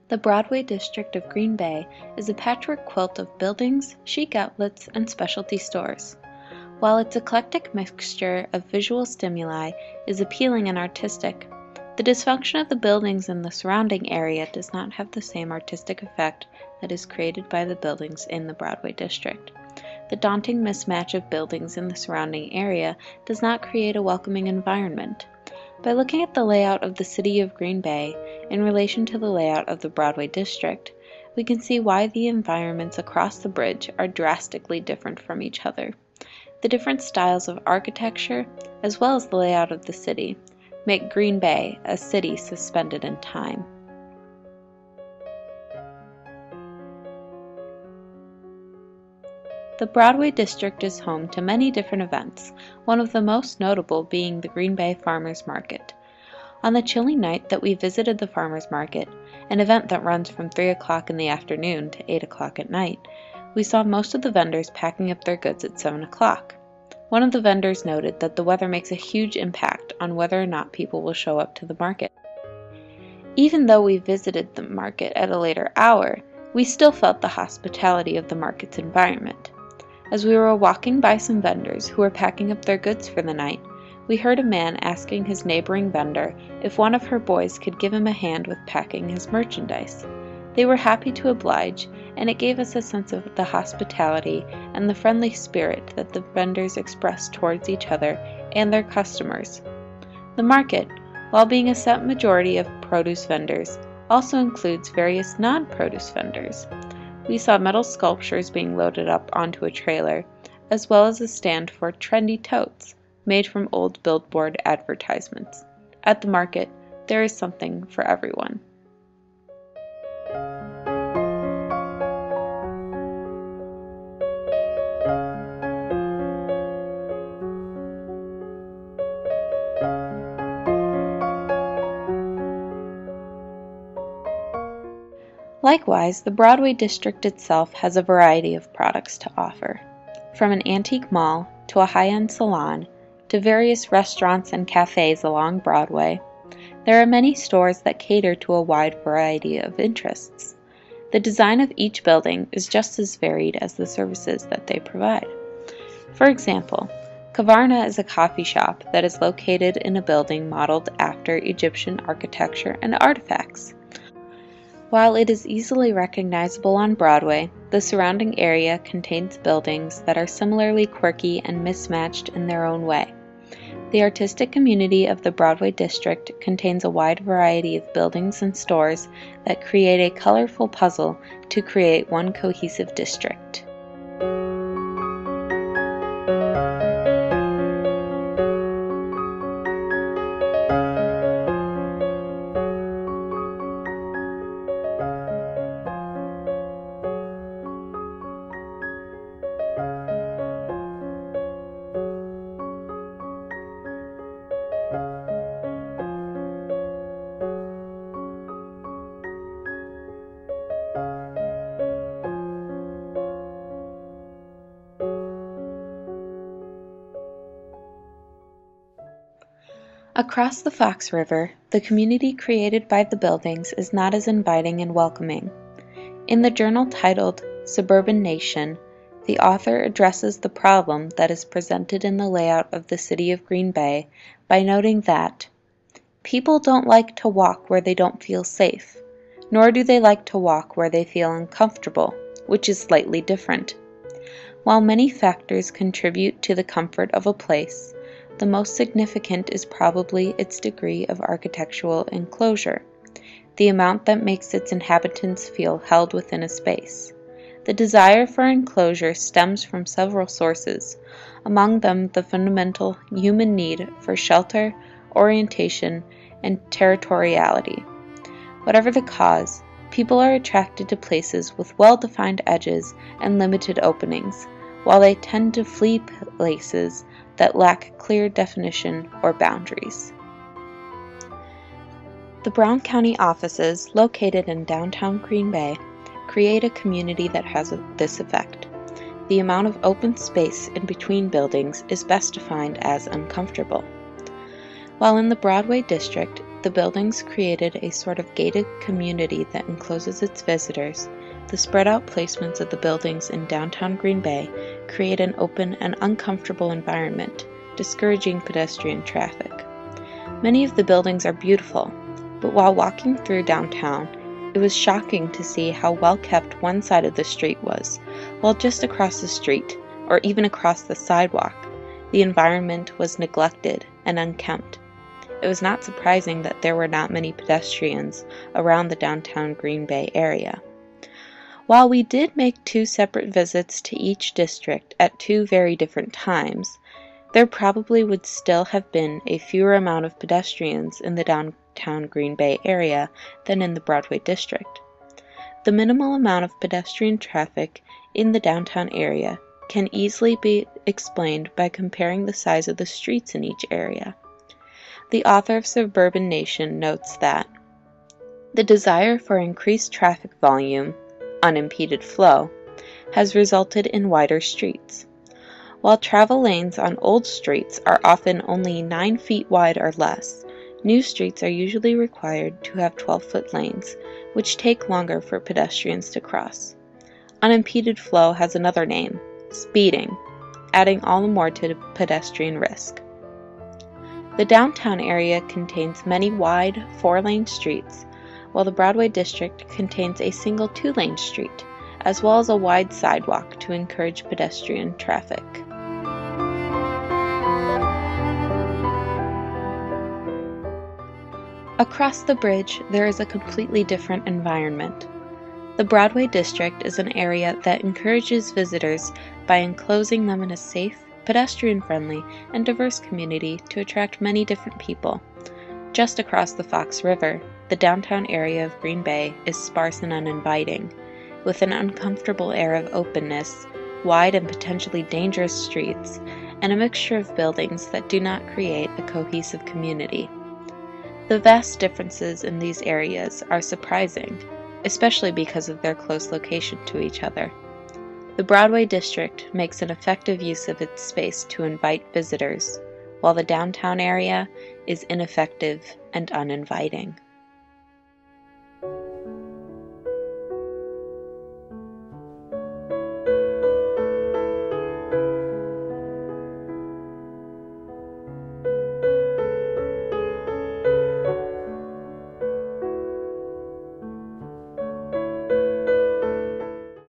The Broadway district of Green Bay is a patchwork quilt of buildings, chic outlets, and specialty stores. While its eclectic mixture of visual stimuli is appealing and artistic, the dysfunction of the buildings in the surrounding area does not have the same artistic effect that is created by the buildings in the Broadway district. The daunting mismatch of buildings in the surrounding area does not create a welcoming environment. By looking at the layout of the city of Green Bay in relation to the layout of the Broadway district, we can see why the environments across the bridge are drastically different from each other. The different styles of architecture, as well as the layout of the city, make Green Bay a city suspended in time. The Broadway district is home to many different events, one of the most notable being the Green Bay Farmers Market. On the chilly night that we visited the Farmers Market, an event that runs from 3 o'clock in the afternoon to 8 o'clock at night, we saw most of the vendors packing up their goods at 7 o'clock. One of the vendors noted that the weather makes a huge impact on whether or not people will show up to the market. Even though we visited the market at a later hour, we still felt the hospitality of the market's environment. As we were walking by some vendors who were packing up their goods for the night, we heard a man asking his neighboring vendor if one of her boys could give him a hand with packing his merchandise. They were happy to oblige, and it gave us a sense of the hospitality and the friendly spirit that the vendors expressed towards each other and their customers. The market, while being a set majority of produce vendors, also includes various non-produce vendors. We saw metal sculptures being loaded up onto a trailer, as well as a stand for trendy totes made from old billboard advertisements. At the market, there is something for everyone. Likewise, the Broadway district itself has a variety of products to offer. From an antique mall to a high-end salon to various restaurants and cafes along Broadway, there are many stores that cater to a wide variety of interests. The design of each building is just as varied as the services that they provide. For example, Kavarna is a coffee shop that is located in a building modeled after Egyptian architecture and artifacts. While it is easily recognizable on Broadway, the surrounding area contains buildings that are similarly quirky and mismatched in their own way. The artistic community of the Broadway district contains a wide variety of buildings and stores that create a colorful puzzle to create one cohesive district. Across the Fox River, the community created by the buildings is not as inviting and welcoming. In the journal titled Suburban Nation, the author addresses the problem that is presented in the layout of the city of Green Bay by noting that people don't like to walk where they don't feel safe, nor do they like to walk where they feel uncomfortable, which is slightly different. While many factors contribute to the comfort of a place, the most significant is probably its degree of architectural enclosure, the amount that makes its inhabitants feel held within a space. The desire for enclosure stems from several sources, among them the fundamental human need for shelter, orientation, and territoriality. Whatever the cause, people are attracted to places with well-defined edges and limited openings, while they tend to flee places that lack clear definition or boundaries. The Brown County offices, located in downtown Green Bay, create a community that has this effect. The amount of open space in between buildings is best defined as uncomfortable. While in the Broadway district, the buildings created a sort of gated community that encloses its visitors, the spread-out placements of the buildings in downtown Green Bay create an open and uncomfortable environment, discouraging pedestrian traffic. Many of the buildings are beautiful, but while walking through downtown, it was shocking to see how well kept one side of the street was, while just across the street, or even across the sidewalk, the environment was neglected and unkempt. It was not surprising that there were not many pedestrians around the downtown Green Bay area. While we did make 2 separate visits to each district at 2 very different times, there probably would still have been a fewer amount of pedestrians in the downtown Green Bay area than in the Broadway district. The minimal amount of pedestrian traffic in the downtown area can easily be explained by comparing the size of the streets in each area. The author of Suburban Nation notes that the desire for increased traffic volume, unimpeded flow, has resulted in wider streets. While travel lanes on old streets are often only 9 feet wide or less, new streets are usually required to have 12-foot lanes, which take longer for pedestrians to cross. Unimpeded flow has another name, speeding, adding all the more to the pedestrian risk. The downtown area contains many wide 4-lane streets, while the Broadway district contains a single 2-lane street, as well as a wide sidewalk to encourage pedestrian traffic. Across the bridge, there is a completely different environment. The Broadway district is an area that encourages visitors by enclosing them in a safe, pedestrian-friendly, and diverse community to attract many different people. Just across the Fox River, the downtown area of Green Bay is sparse and uninviting, with an uncomfortable air of openness, wide and potentially dangerous streets, and a mixture of buildings that do not create a cohesive community. The vast differences in these areas are surprising, especially because of their close location to each other. The Broadway district makes an effective use of its space to invite visitors, while the downtown area is ineffective and uninviting.